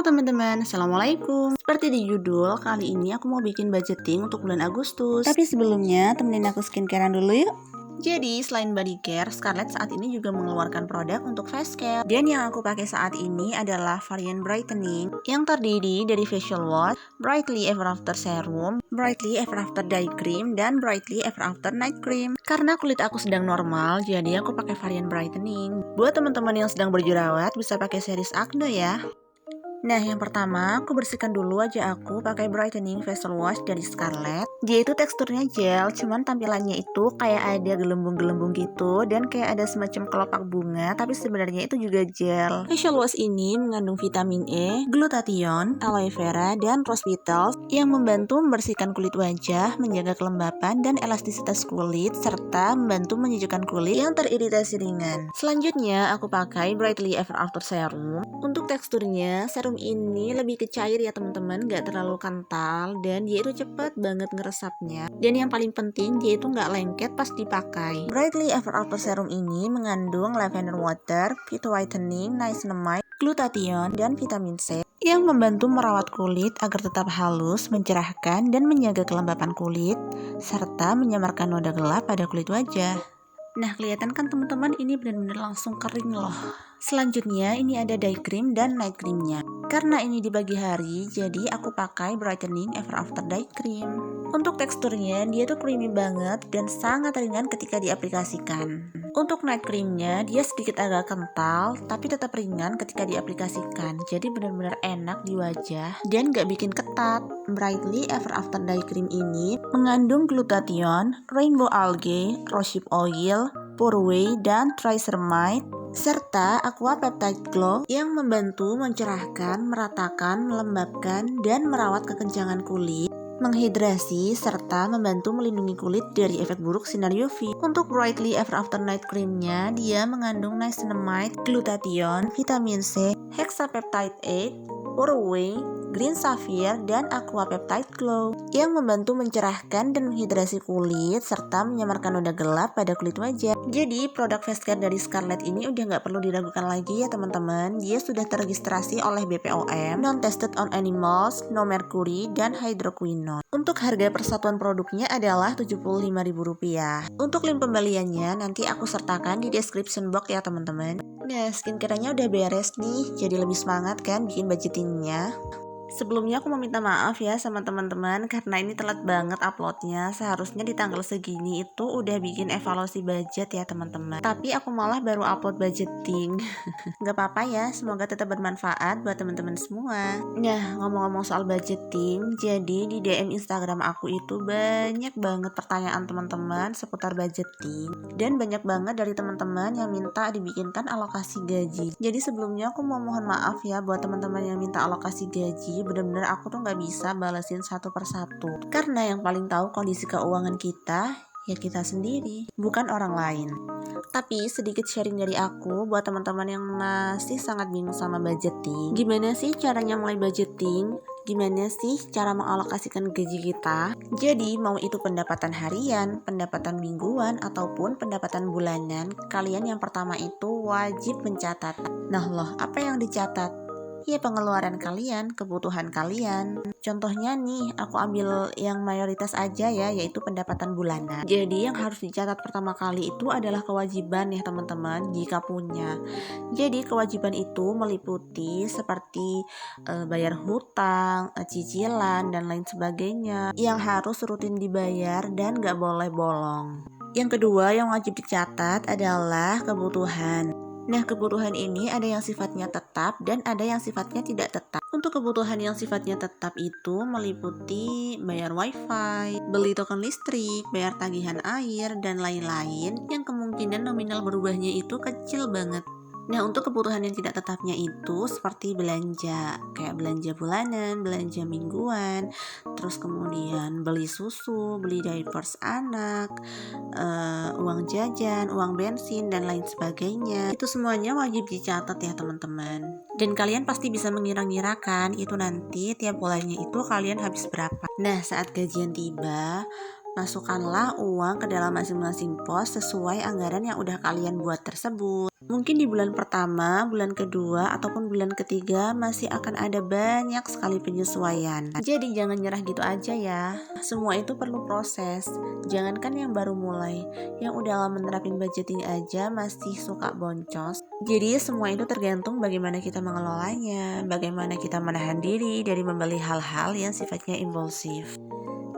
Halo teman-teman, Assalamualaikum. Seperti di judul, kali ini aku mau bikin budgeting untuk bulan Agustus. Tapi sebelumnya, temenin aku skincarean dulu yuk. Jadi, selain body care, Scarlett saat ini juga mengeluarkan produk untuk face care. Dan yang aku pakai saat ini adalah varian brightening yang terdiri dari facial wash, Brightly Ever After Serum, Brightly Ever After Day Cream, dan Brightly Ever After Night Cream. Karena kulit aku sedang normal, jadi aku pakai varian brightening. Buat teman-teman yang sedang berjerawat, bisa pakai series Acne ya. Nah, yang pertama, aku bersihkan dulu wajah aku pakai brightening facial wash dari Scarlett. Dia itu teksturnya gel, cuman tampilannya itu kayak ada gelembung-gelembung gitu dan kayak ada semacam kelopak bunga, tapi sebenarnya itu juga gel. Facial wash ini mengandung vitamin E, glutathione, aloe vera, dan rose petals yang membantu membersihkan kulit wajah, menjaga kelembapan dan elastisitas kulit, serta membantu menyejukkan kulit yang teriritasi ringan. Selanjutnya, aku pakai Brightly Ever After Serum. Untuk teksturnya, serum ini lebih ke cair ya teman-teman, gak terlalu kental dan dia itu cepet banget ngeresapnya. Dan yang paling penting, dia itu gak lengket pas dipakai. Brightly Ever After Serum ini mengandung lavender water, phyto whitening, niacinamide, glutathione, dan vitamin C yang membantu merawat kulit agar tetap halus, mencerahkan, dan menjaga kelembapan kulit, serta menyamarkan noda gelap pada kulit wajah. Nah, kelihatan kan teman-teman, ini benar-benar langsung kering loh. Selanjutnya, ini ada day cream dan night creamnya. Karena ini di pagi hari, jadi aku pakai brightening ever after day cream. Untuk teksturnya, dia tuh creamy banget dan sangat ringan ketika diaplikasikan. Untuk night creamnya, dia sedikit agak kental, tapi tetap ringan ketika diaplikasikan. Jadi benar-benar enak di wajah dan gak bikin ketat. Brightly Ever After Day Cream ini mengandung glutathione, rainbow algae, rosehip oil, purwhey, dan triceramide, serta aqua peptide glow yang membantu mencerahkan, meratakan, melembabkan, dan merawat kekencangan kulit, menghidrasi, serta membantu melindungi kulit dari efek buruk sinar UV. Untuk Brightly Ever After Night Creamnya, dia mengandung niacinamide, glutathione, vitamin C, hexapeptide 8, purwhey, green sapphire, dan aqua peptide glow yang membantu mencerahkan dan menghidrasi kulit serta menyamarkan noda gelap pada kulit wajah. Jadi produk face care dari Scarlett ini udah nggak perlu diragukan lagi ya teman-teman. Dia sudah terregistrasi oleh BPOM, non tested on animals, no mercury, dan hydroquinone. Untuk harga persatuan produknya adalah Rp75.000. Untuk link pembeliannya nanti aku sertakan di description box ya teman-teman. Nah, skincare-nya udah beres nih, jadi lebih semangat kan bikin budgetingnya. Sebelumnya aku mau minta maaf ya sama teman-teman karena ini telat banget uploadnya. Seharusnya di tanggal segini itu udah bikin evaluasi budget ya teman-teman. Tapi aku malah baru upload budgeting. Gak apa-apa ya, semoga tetap bermanfaat buat teman-teman semua. Nah, ngomong-ngomong soal budgeting, jadi di DM Instagram aku itu banyak banget pertanyaan teman-teman seputar budgeting. Dan banyak banget dari teman-teman yang minta dibikinkan alokasi gaji. Jadi sebelumnya aku mau mohon maaf ya buat teman-teman yang minta alokasi gaji. Bener-bener aku tuh gak bisa balesin satu persatu. Karena yang paling tahu kondisi keuangan kita, ya kita sendiri, bukan orang lain. Tapi sedikit sharing dari aku buat teman-teman yang masih sangat bingung sama budgeting. Gimana sih caranya mulai budgeting? Gimana sih cara mengalokasikan gaji kita? Jadi mau itu pendapatan harian, pendapatan mingguan, ataupun pendapatan bulanan, kalian yang pertama itu wajib mencatat. Nah loh, apa yang dicatat? Ya pengeluaran kalian, kebutuhan kalian. Contohnya nih, aku ambil yang mayoritas aja ya, yaitu pendapatan bulanan. Jadi yang harus dicatat pertama kali itu adalah kewajiban ya teman-teman, jika punya. Jadi kewajiban itu meliputi seperti bayar hutang, cicilan, dan lain sebagainya yang harus rutin dibayar dan gak boleh bolong. Yang kedua yang wajib dicatat adalah kebutuhan. Nah, kebutuhan ini ada yang sifatnya tetap dan ada yang sifatnya tidak tetap. Untuk kebutuhan yang sifatnya tetap itu meliputi bayar wifi, beli token listrik, bayar tagihan air, dan lain-lain yang kemungkinan nominal berubahnya itu kecil banget. Nah, untuk kebutuhan yang tidak tetapnya itu seperti belanja, kayak belanja bulanan, belanja mingguan, terus kemudian beli susu, beli diapers anak, uang jajan, uang bensin, dan lain sebagainya. Itu semuanya wajib dicatat ya teman-teman. Dan kalian pasti bisa mengira-ngirakan itu nanti tiap bulannya itu kalian habis berapa. Nah, saat gajian tiba, Masukkanlah uang ke dalam masing-masing pos sesuai anggaran yang udah kalian buat tersebut. Mungkin di bulan pertama, bulan kedua, ataupun bulan ketiga masih akan ada banyak sekali penyesuaian. Jadi jangan nyerah gitu aja ya. Semua itu perlu proses. Jangankan yang baru mulai, yang udah lama menerapin budgeting aja masih suka boncos. Jadi semua itu tergantung bagaimana kita mengelolanya, bagaimana kita menahan diri dari membeli hal-hal yang sifatnya impulsif.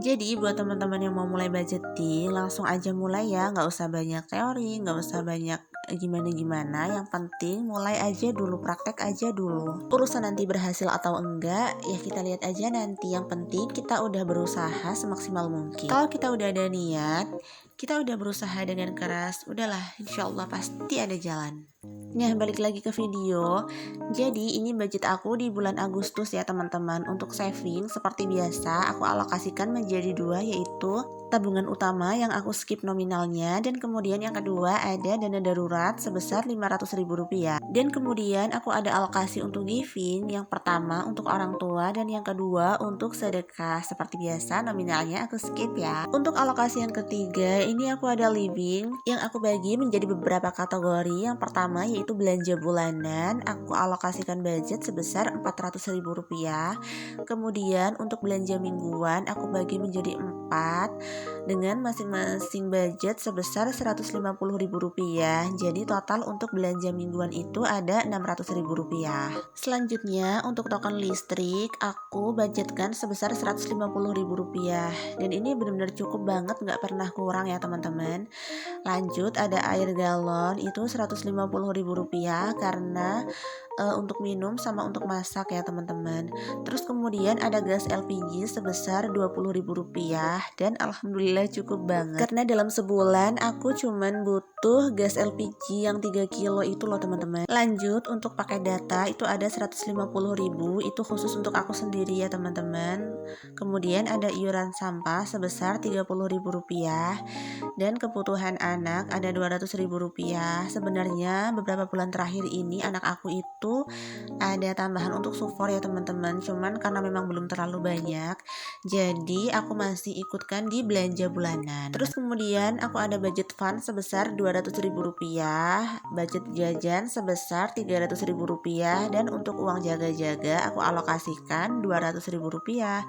Jadi buat teman-teman yang mau mulai budgeting, langsung aja mulai ya, nggak usah banyak teori, nggak usah banyak gimana-gimana, yang penting mulai aja dulu, praktek aja dulu. Urusan nanti berhasil atau enggak, ya kita lihat aja nanti, yang penting kita udah berusaha semaksimal mungkin. Kalau kita udah ada niat, kita udah berusaha dengan keras, udahlah insya Allah pasti ada jalan. Nah, balik lagi ke video. Jadi ini budget aku di bulan Agustus ya teman-teman. Untuk saving seperti biasa aku alokasikan menjadi dua, yaitu tabungan utama yang aku skip nominalnya, dan kemudian yang kedua ada dana darurat sebesar Rp500.000. Dan kemudian aku ada alokasi untuk giving, yang pertama untuk orang tua dan yang kedua untuk sedekah. Seperti biasa nominalnya aku skip ya. Untuk alokasi yang ketiga ini aku ada living yang aku bagi menjadi beberapa kategori. Yang pertama yaitu belanja bulanan, aku alokasikan budget sebesar Rp400.000. Kemudian untuk belanja mingguan aku bagi menjadi 4 dengan masing-masing budget sebesar Rp150.000. Jadi total untuk belanja mingguan itu ada Rp600.000. Selanjutnya untuk token listrik aku budgetkan sebesar Rp150.000, dan ini benar-benar cukup banget, nggak pernah kurang ya teman-teman. Lanjut ada air galon itu Rp150.000 karena untuk minum sama untuk masak ya teman-teman. Terus kemudian ada gas LPG sebesar Rp20.000, dan alhamdulillah cukup banget karena dalam sebulan aku cuman butuh gas LPG yang 3 kilo itu loh teman-teman. Lanjut untuk pakai data itu ada Rp150.000, itu khusus untuk aku sendiri ya teman-teman. Kemudian ada iuran sampah sebesar Rp30.000, dan kebutuhan anak ada Rp200.000. Sebenarnya beberapa bulan terakhir ini anak aku itu ada tambahan untuk support ya teman-teman, cuman karena memang belum terlalu banyak, jadi aku masih ikutkan di belanja bulanan. Terus kemudian aku ada budget fund sebesar Rp200.000, budget jajan sebesar Rp300.000, dan untuk uang jaga-jaga aku alokasikan Rp200.000.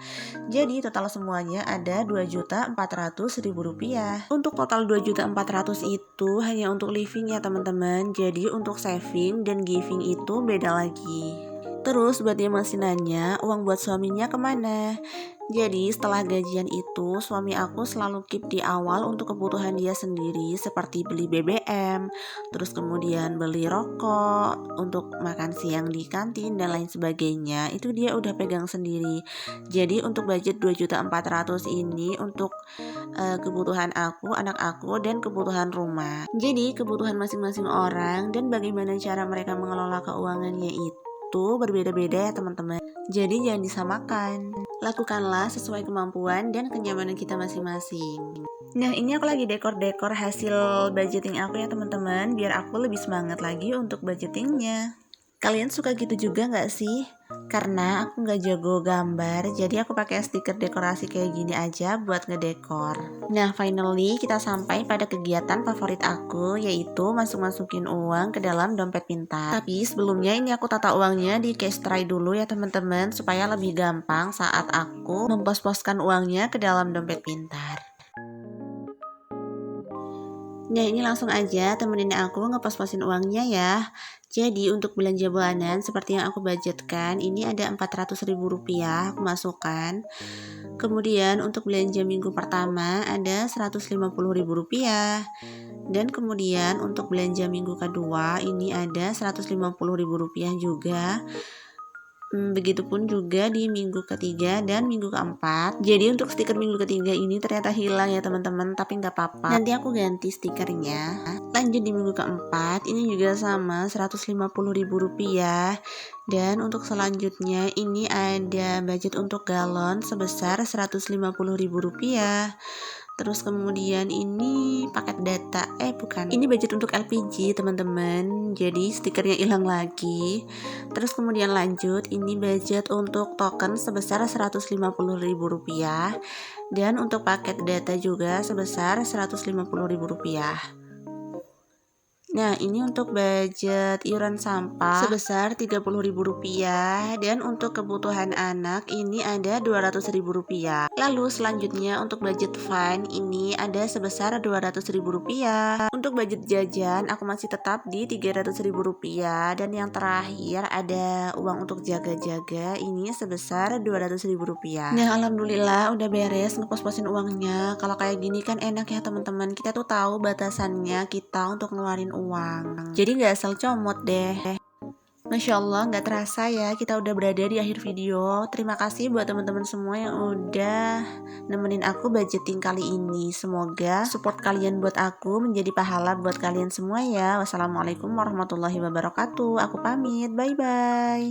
Jadi total semuanya ada Rp2.400.000. Untuk total Rp2.400.000 itu hanya untuk living ya teman-teman. Jadi untuk saving dan giving itu beda lagi. Terus buat yang masih nanya uang buat suaminya kemana? Jadi setelah gajian itu suami aku selalu keep di awal untuk kebutuhan dia sendiri, seperti beli BBM, terus kemudian beli rokok, untuk makan siang di kantin dan lain sebagainya. Itu dia udah pegang sendiri. Jadi untuk budget Rp2.400.000 ini untuk kebutuhan aku, anak aku, dan kebutuhan rumah. Jadi kebutuhan masing-masing orang dan bagaimana cara mereka mengelola keuangannya itu berbeda-beda ya teman-teman. Jadi jangan disamakan. Lakukanlah sesuai kemampuan dan kenyamanan kita masing-masing. Nah, ini aku lagi dekor-dekor hasil budgeting aku ya teman-teman, biar aku lebih semangat lagi untuk budgetingnya. Kalian suka gitu juga gak sih? Karena aku gak jago gambar, jadi aku pakai stiker dekorasi kayak gini aja buat ngedekor. Nah, finally kita sampai pada kegiatan favorit aku, yaitu masukin uang ke dalam dompet pintar. Tapi sebelumnya ini aku tata uangnya di cash tray dulu ya teman-teman, supaya lebih gampang saat aku mempos-poskan uangnya ke dalam dompet pintar. Nah, ini langsung aja temenin aku ngepos-posin uangnya ya. Jadi untuk belanja bulanan seperti yang aku budgetkan, ini ada Rp400.000 aku masukkan. Kemudian untuk belanja minggu pertama ada Rp150.000. Dan kemudian untuk belanja minggu kedua ini ada Rp150.000 juga. Begitupun juga di minggu ketiga dan minggu keempat. Jadi untuk stiker minggu ketiga ini ternyata hilang ya teman-teman, tapi nggak apa-apa, nanti aku ganti stikernya. Lanjut di minggu keempat, ini juga sama Rp150.000. Dan untuk selanjutnya ini ada budget untuk galon sebesar Rp150.000. Terus kemudian ini paket data, bukan, ini budget untuk LPG teman-teman, jadi stikernya hilang lagi. Terus kemudian lanjut, ini budget untuk token sebesar Rp150.000 dan untuk paket data juga sebesar Rp150.000. Nah, ini untuk budget iuran sampah sebesar Rp30.000 dan untuk kebutuhan anak ini ada Rp200.000. Lalu selanjutnya untuk budget fund ini ada sebesar Rp200.000. Untuk budget jajan aku masih tetap di Rp300.000 dan yang terakhir ada uang untuk jaga-jaga ini sebesar Rp200.000. Nah, alhamdulillah udah beres ngepos-posin uangnya. Kalau kayak gini kan enak ya teman-teman, kita tuh tahu batasannya kita untuk ngeluarin uang, jadi nggak asal comot deh. Masya Allah, nggak terasa ya kita udah berada di akhir video. Terima kasih buat teman-teman semua yang udah nemenin aku budgeting kali ini. Semoga support kalian buat aku menjadi pahala buat kalian semua ya. Wassalamualaikum warahmatullahi wabarakatuh. Aku pamit, bye bye.